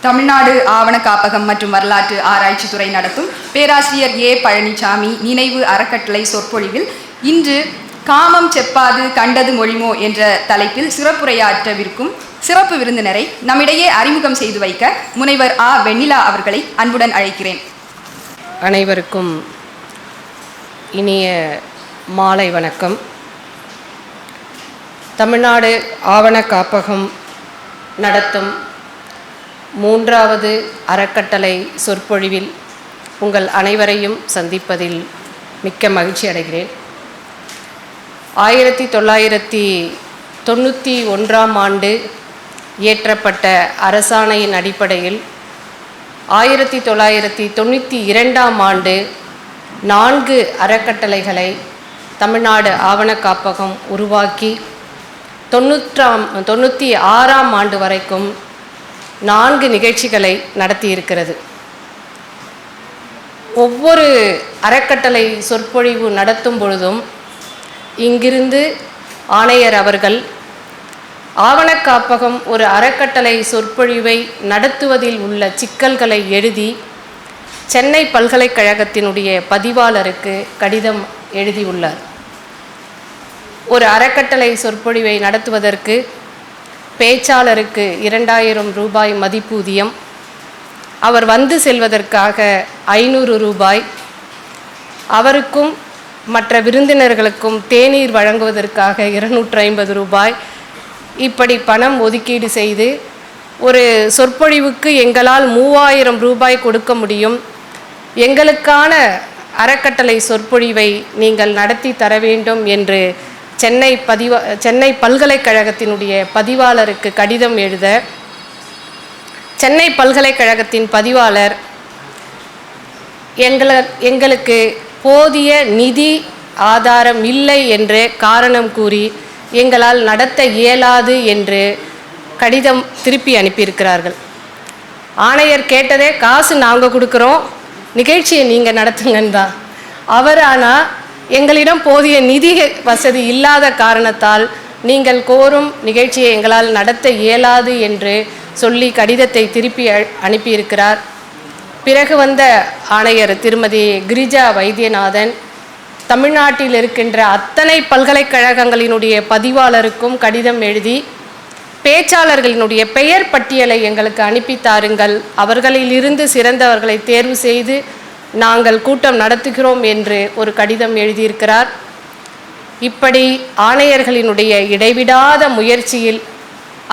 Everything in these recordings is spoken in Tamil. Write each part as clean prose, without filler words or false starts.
தமிழ்நாடு ஆவண காப்பகம் மற்றும் வரலாற்று ஆராய்ச்சி துறை நடத்தும் பேராசிரியர் ஏ பழனிசாமி நினைவு அறக்கட்டளை சொற்பொழிவில் இன்று காமம் செப்பாது கண்டது மொழிமோ என்ற தலைப்பில் சிறப்புரையாற்றவிருக்கும் சிறப்பு விருந்தினரை நம்மிடையே அறிமுகம் செய்து வைக்க முனைவர் ஆ வெண்ணிலா அவர்களை அன்புடன் அழைக்கிறேன். அனைவருக்கும் இனிய மாலை வணக்கம். தமிழ்நாடு ஆவண காப்பகம் நடத்தும் 3வது அறக்கட்டளை சொற்பொழிவில் உங்கள் அனைவரையும் சந்திப்பதில் மிக்க மகிழ்ச்சி அடைகிறேன். 1991ஆம் ஆண்டு இயற்றப்பட்ட அரசாணையின் அடிப்படையில் 1992ஆம் ஆண்டு 4 அறக்கட்டளைகளை தமிழ்நாடு ஆவண காப்பகம் உருவாக்கி 96ஆம் ஆண்டு வரைக்கும் 4 நிகழ்ச்சிகளை நடத்தியிருக்கிறது. ஒவ்வொரு அறக்கட்டளை சொற்பொழிவு நடத்தும் பொழுதும் இங்கிருந்து ஆணையர் அவர்கள் ஆவண காப்பகம் ஒரு அறக்கட்டளை சொற்பொழிவை நடத்துவதில் உள்ள சிக்கல்களை எழுதி சென்னை பல்கலைக்கழகத்தினுடைய பதிவாளருக்கு கடிதம் எழுதியுள்ளார். ஒரு அறக்கட்டளை சொற்பொழிவை நடத்துவதற்கு பேச்சாளருக்கு 2000 ரூபாய் மதிப்பூதியம், அவர் வந்து செல்வதற்காக 500 ரூபாய், அவருக்கும் மற்ற விருந்தினர்களுக்கும் தேநீர் வழங்குவதற்காக 250 ரூபாய், இப்படி பணம் ஒதுக்கீடு செய்து ஒரு சொற்பொழிவுக்கு எங்களால் 3000 ரூபாய் கொடுக்க முடியும், எங்களுக்கான அறக்கட்டளை சொற்பொழிவை நீங்கள் நடத்தி தர வேண்டும் என்று சென்னை பல்கலைக்கழகத்தினுடைய பதிவாளருக்கு கடிதம் எழுத சென்னை பல்கலைக்கழகத்தின் பதிவாளர் எங்களுக்கு போதிய நிதி ஆதாரம் இல்லை என்று காரணம் கூறி எங்களால் நடத்த இயலாது என்று கடிதம் திருப்பி அனுப்பியிருக்கிறார்கள். ஆணையர் கேட்டதே காசு நாங்கள் கொடுக்குறோம், நிகழ்ச்சியை நீங்கள் நடத்துங்கன்னு தான். அவர் ஆனால் எங்களிடம் போதிய நிதி வசதி இல்லாத காரணத்தால் நீங்கள் கோரும் நிகழ்ச்சியை எங்களால் நடத்த இயலாது என்று சொல்லி கடிதத்தை திருப்பி அனுப்பியிருக்கிறார். பிறகு வந்த ஆணையர் திருமதி கிரிஜா வைத்தியநாதன் தமிழ்நாட்டில் இருக்கின்ற அத்தனை பல்கலைக்கழகங்களினுடைய பதிவாளருக்கும் கடிதம் எழுதி பேச்சாளர்களினுடைய பெயர் பட்டியலை எங்களுக்கு அனுப்பி தாருங்கள், அவர்களிலிருந்து சிறந்தவர்களை தேர்வு செய்து நாங்கள் கூட்டம் நடத்துகிறோம் என்று ஒரு கடிதம் எழுதியிருக்கிறார். இப்படி ஆணையர்களினுடைய இடைவிடாத முயற்சியில்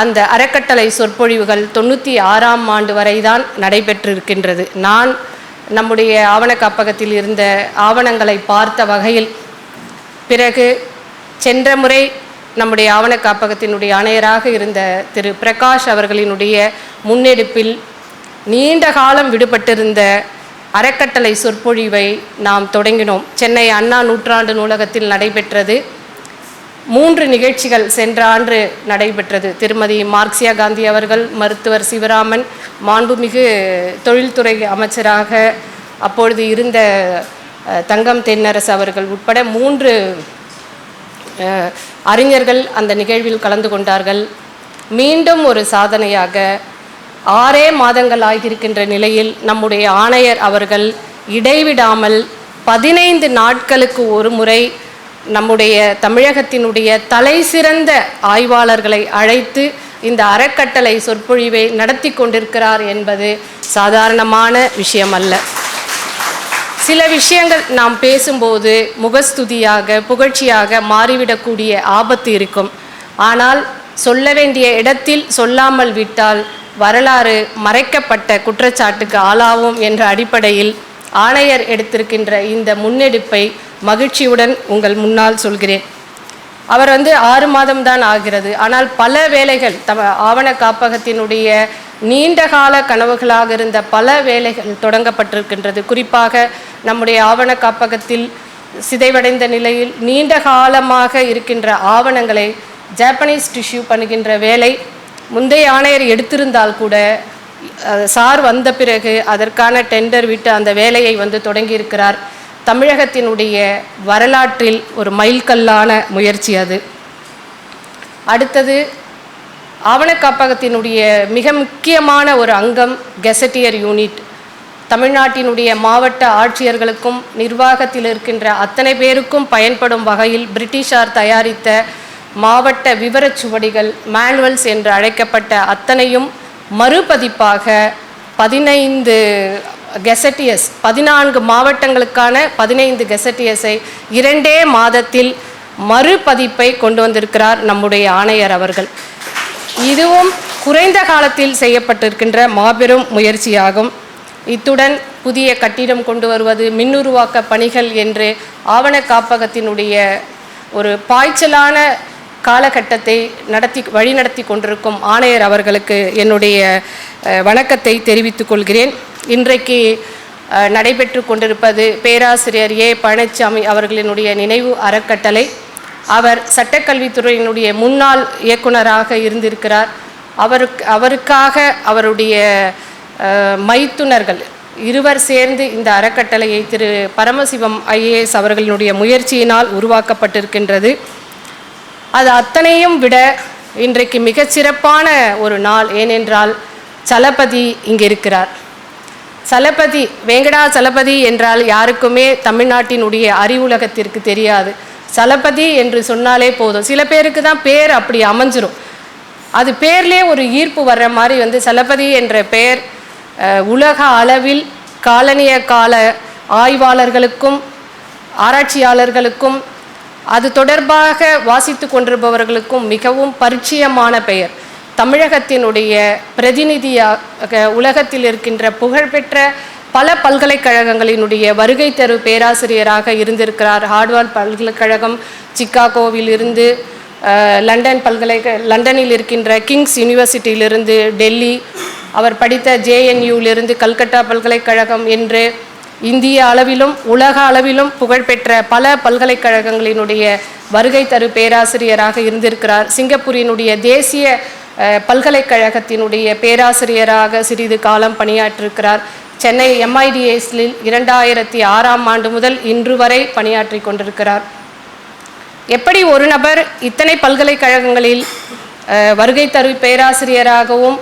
அந்த அறக்கட்டளை சொற்பொழிவுகள் 96ஆம் ஆண்டு வரை தான் நடைபெற்றிருக்கின்றது. நான் நம்முடைய ஆவண காப்பகத்தில் இருந்த ஆவணங்களை பார்த்த வகையில் பிறகு சென்ற முறை நம்முடைய ஆவண காப்பகத்தினுடைய ஆணையராக இருந்த திரு பிரகாஷ் அவர்களினுடைய முன்னெடுப்பில் நீண்ட காலம் விடுபட்டிருந்த அறக்கட்டளை சொற்பொழிவை நாம் தொடங்கினோம். சென்னை அண்ணா நூற்றாண்டு நூலகத்தில் நடைபெற்றது. 3 நிகழ்ச்சிகள் சென்ற ஆண்டு நடைபெற்றது. திருமதி மார்க்சியா காந்தி அவர்கள், மருத்துவர் சிவராமன், மாண்புமிகு தொழில்துறை அமைச்சராக அப்பொழுது இருந்த தங்கம் தென்னரசு அவர்கள் உட்பட 3 அறிஞர்கள் அந்த நிகழ்வில் கலந்து கொண்டார்கள். மீண்டும் ஒரு சாதனையாக 6 மாதங்கள் ஆகியிருக்கின்ற நிலையில் நம்முடைய ஆணையர் அவர்கள் இடைவிடாமல் 15 நாட்களுக்கு ஒரு முறை நம்முடைய தமிழகத்தினுடைய தலை சிறந்த ஆய்வாளர்களை அழைத்து இந்த அறக்கட்டளை சொற்பொழிவை நடத்தி கொண்டிருக்கிறார் என்பது சாதாரணமான விஷயம் அல்ல. சில விஷயங்கள் நாம் பேசும்போது முகஸ்துதியாக புகழ்ச்சியாக மாறிவிடக்கூடிய ஆபத்து இருக்கும். ஆனால் சொல்ல வேண்டிய இடத்தில் சொல்லாமல் விட்டால் வரலாறு மறைக்கப்பட்ட குற்றச்சாட்டுக்கு ஆளாகும் என்ற அடிப்படையில் ஆணையர் எடுத்திருக்கின்ற இந்த முன்னெடுப்பை மகிழ்ச்சியுடன் உங்கள் முன்னால் சொல்கிறேன். அவர் 6 மாதம்தான் ஆகிறது. ஆனால் பல வேலைகள் ஆவண காப்பகத்தினுடைய நீண்டகால கனவுகளாக இருந்த பல வேலைகள் தொடங்கப்பட்டிருக்கின்றது. குறிப்பாக நம்முடைய ஆவண காப்பகத்தில் சிதைவடைந்த நிலையில் நீண்ட காலமாக இருக்கின்ற ஆவணங்களை ஜாப்பனீஸ் டிஷ்யூ பண்ணுகின்ற வேலை முந்தைய ஆணையர் எடுத்திருந்தால் கூட சார் வந்த பிறகு அதற்கான டெண்டர் விட்டு அந்த வேலையை தொடங்கியிருக்கிறார். தமிழகத்தினுடைய வரலாற்றில் ஒரு மைல்கல்லான முயற்சி அது. அடுத்தது ஆவண காப்பகத்தினுடைய மிக முக்கியமான ஒரு அங்கம் கெசட்டியர் யூனிட். தமிழ்நாட்டினுடைய மாவட்ட ஆட்சியர்களுக்கும் நிர்வாகத்தில் இருக்கின்ற அத்தனை பேருக்கும் பயன்படும் வகையில் பிரிட்டிஷார் தயாரித்த மாவட்ட விவரச்சுவடிகள் மேனுவல்ஸ் என்று அழைக்கப்பட்ட அத்தனையும் மறுபதிப்பாக 15 கெசட்டியர்ஸ் 14 மாவட்டங்களுக்கான 15 கெசட்டியர்ஸை 2 மாதத்தில் மறுபதிப்பை கொண்டு வந்திருக்கிறார் நம்முடைய ஆணையர் அவர்கள். இதுவும் குறைந்த காலத்தில் செய்யப்பட்டிருக்கின்ற மாபெரும் முயற்சியாகும். இத்துடன் புதிய கட்டிடம் கொண்டு வருவது, மின்னுருவாக்க பணிகள் என்று ஆவண காப்பகத்தினுடைய ஒரு பாய்ச்சலான காலகட்டத்தை வழிநடத்தி கொண்டிருக்கும் ஆணையர் அவர்களுக்கு என்னுடைய வணக்கத்தை தெரிவித்துக் கொள்கிறேன். இன்றைக்கு நடைபெற்று கொண்டிருப்பது பேராசிரியர் ஏ பழனிசாமி அவர்களினுடைய நினைவு அறக்கட்டளை. அவர் சட்டக்கல்வித்துறையினுடைய முன்னாள் இயக்குனராக இருந்திருக்கிறார். அவருக்காக அவருடைய மைத்துனர்கள் இருவர் சேர்ந்து இந்த அறக்கட்டளையை திரு பரமசிவம் IAS அவர்களினுடைய முயற்சியினால் உருவாக்கப்பட்டிருக்கின்றது. அது அத்தனையும் விட இன்றைக்கு மிகச்சிறப்பான ஒரு நாள். ஏனென்றால் சலபதி இங்கே இருக்கிறார். சலபதி, வெங்கடாசலபதி என்றால் யாருக்குமே தமிழ்நாட்டினுடைய அறிவுலகத்திற்கு தெரியாது. சலபதி என்று சொன்னாலே போதும். சில பேருக்கு தான் பேர் அப்படி அமைஞ்சிரும். அது பேர்லேயே ஒரு ஈர்ப்பு வர்ற மாதிரி சலபதி என்ற பெயர் உலக அளவில் காலனிய கால ஆய்வாளர்களுக்கும் ஆராய்ச்சியாளர்களுக்கும் அது தொடர்பாக வாசித்து கொண்டிருப்பவர்களுக்கும் மிகவும் பரிச்சயமான பெயர். தமிழகத்தினுடைய பிரதிநிதியாக உலகத்தில் இருக்கின்ற புகழ்பெற்ற பல பல்கலைக்கழகங்களினுடைய வருகை தரு பேராசிரியராக இருந்திருக்கிறார். ஹார்வர்ட் பல்கலைக்கழகம், சிக்காகோவில் இருந்து லண்டனில் இருக்கின்ற கிங்ஸ் யூனிவர்சிட்டியிலிருந்து டெல்லி, அவர் படித்த JNUவிலிருந்து கல்கட்டா பல்கலைக்கழகம் என்று இந்திய அளவிலும் உலக அளவிலும் புகழ்பெற்ற பல பல்கலைக்கழகங்களினுடைய வருகை தரு பேராசிரியராக இருந்திருக்கிறார். சிங்கப்பூரினுடைய தேசிய பல்கலைக்கழகத்தினுடைய பேராசிரியராக சிறிது காலம் பணியாற்றிருக்கிறார். சென்னை MIDSல் 2006ஆம் ஆண்டு முதல் இன்று வரை பணியாற்றி கொண்டிருக்கிறார். எப்படி ஒரு நபர் இத்தனை பல்கலைக்கழகங்களில் வருகை தரு பேராசிரியராகவும்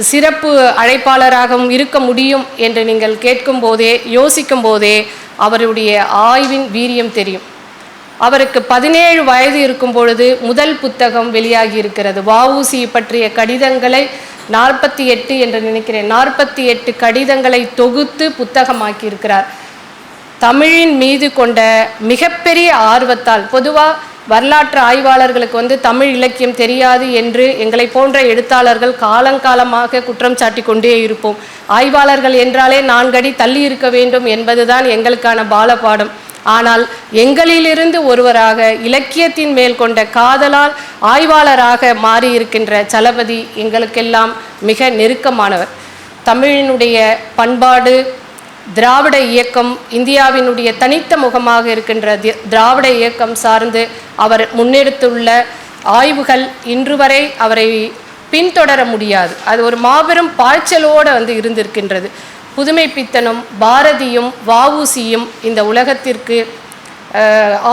சிறப்பு அழைப்பாளராகவும் இருக்க முடியும் என்று நீங்கள் கேட்கும் போதே யோசிக்கும் போதே அவருடைய ஆய்வின் வீரியம் தெரியும். அவருக்கு 17 வயது இருக்கும் பொழுது முதல் புத்தகம் வெளியாகி இருக்கிறது. வஉசி பற்றிய கடிதங்களை 48 என்று நினைக்கிறேன், 48 கடிதங்களை தொகுத்து புத்தகமாக்கி இருக்கிறார். தமிழின் மீது கொண்ட மிகப்பெரிய ஆர்வத்தால், பொதுவாக வரலாற்று ஆய்வாளர்களுக்கு தமிழ் இலக்கியம் தெரியாது என்று எங்களை போன்ற எழுத்தாளர்கள் காலங்காலமாக குற்றம் சாட்டி கொண்டே இருப்போம். ஆய்வாளர்கள் என்றாலே 4 அடி தள்ளி இருக்க வேண்டும் என்பதுதான் எங்களுக்கான பாலபாடம். ஆனால் எங்களிலிருந்து ஒருவராக இலக்கியத்தின் மேல் கொண்ட காதலால் ஆய்வாளராக மாறியிருக்கின்ற சலபதி எங்களுக்கெல்லாம் மிக நெருக்கமானவர். தமிழினுடைய பண்பாடு, திராவிட இயக்கம், இந்தியாவினுடைய தனித்த முகமாக இருக்கின்ற திராவிட இயக்கம் சார்ந்து அவர் முன்னெடுத்துள்ள ஆய்வுகள் இன்று வரை அவரை பின்தொடர முடியாது. அது ஒரு மாபெரும் பாய்ச்சலோடு இருந்திருக்கின்றது. புதுமை பித்தனும் பாரதியும் வஉசியும் இந்த உலகத்திற்கு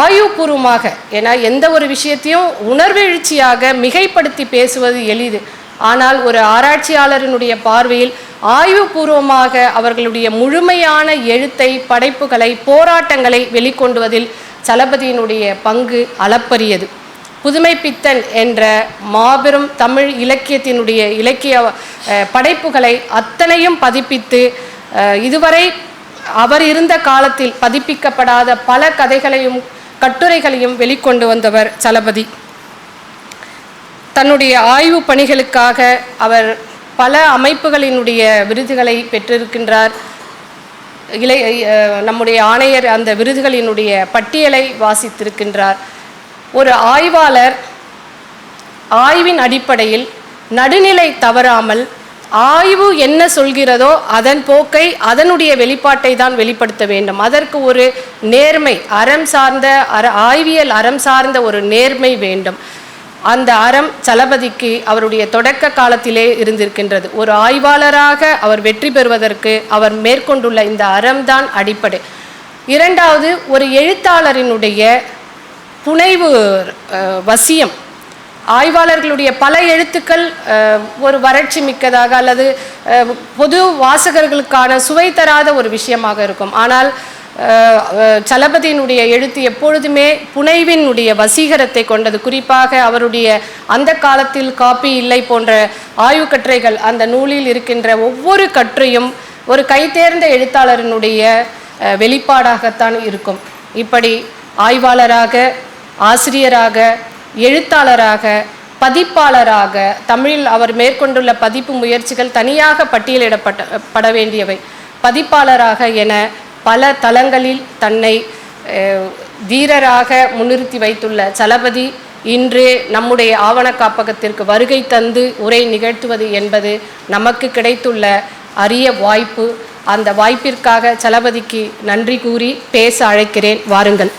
ஆய்வுபூர்வமாக, ஏன்னா எந்த ஒரு விஷயத்தையும் உணர்வெழுச்சியாக மிகைப்படுத்தி பேசுவது எளிது. ஆனால் ஒரு ஆராய்ச்சியாளரினுடைய பார்வையில் ஆய்வுபூர்வமாக அவர்களுடைய முழுமையான எழுத்தை, படைப்புகளை, போராட்டங்களை வெளிக்கொண்டுவதில் சலபதியினுடைய பங்கு அளப்பரியது. புதுமை பித்தன் என்ற மாபெரும் தமிழ் இலக்கியத்தினுடைய இலக்கிய படைப்புகளை அத்தனையும் பதிப்பித்து இதுவரை அவர் இருந்த காலத்தில் பதிப்பிக்கப்படாத பல கதைகளையும் கட்டுரைகளையும் வெளிக்கொண்டு வந்தவர் சலபதி. தன்னுடைய ஆய்வு பணிகளுக்காக அவர் பல அமைப்புகளினுடைய விருதுகளை பெற்றிருக்கின்றார். நம்முடைய ஆணையர் அந்த விருதுகளினுடைய பட்டியலை வாசித்திருக்கின்றார். ஒரு ஆய்வாளர் ஆய்வின் அடிப்படையில் நடுநிலை தவறாமல் ஆய்வு என்ன சொல்கிறதோ அதன் போக்கை, அதனுடைய வெளிப்பாட்டை தான் வெளிப்படுத்த வேண்டும். அதற்கு ஒரு நேர்மை, அறம் சார்ந்த ஆய்வியல் அறம் சார்ந்த ஒரு நேர்மை வேண்டும். அந்த அறம் சலபதிக்கு அவருடைய தொடக்க காலத்திலே இருந்திருக்கின்றது. ஒரு ஆய்வாளராக அவர் வெற்றி பெறுவதற்கு அவர் மேற்கொண்டுள்ள இந்த அறம்தான் அடிப்படை. இரண்டாவது, ஒரு எழுத்தாளரினுடைய புனைவு வசியம், ஆய்வாளர்களுடைய பல எழுத்துக்கள் ஒரு வறட்சி மிக்கதாக அல்லது பொது வாசகர்களுக்கான சுவை தராத ஒரு விஷயமாக இருக்கும். ஆனால் சலபதியினுடைய எழுத்து எப்பொழுதுமே புனைவினுடைய வசீகரத்தை கொண்டது. குறிப்பாக அவருடைய அந்த காலத்தில் காப்பி இல்லை போன்ற ஆய்வு கட்டுரைகள், அந்த நூலில் இருக்கின்ற ஒவ்வொரு கட்டுரையும் ஒரு கைதேர்ந்த எழுத்தாளரினுடைய வெளிப்பாடாகத்தான் இருக்கும். இப்படி ஆய்வாளராக, ஆசிரியராக, எழுத்தாளராக, பதிப்பாளராக, தமிழில் அவர் மேற்கொண்டுள்ள பதிப்பு முயற்சிகள் தனியாக பட்டியலிடப்பட வேண்டியவை. பதிப்பாளராக என பல தளங்களில் தன்னை வீரராக முன்னிறுத்தி வைத்துள்ள சலபதி இன்று நம்முடைய ஆவண காப்பகத்திற்கு வருகை தந்து உரை நிகழ்த்துவது என்பது நமக்கு கிடைத்துள்ள அரிய வாய்ப்பு. அந்த வாய்ப்பிற்காக சலபதிக்கு நன்றி கூறி பேச அழைக்கிறேன். வாருங்கள்.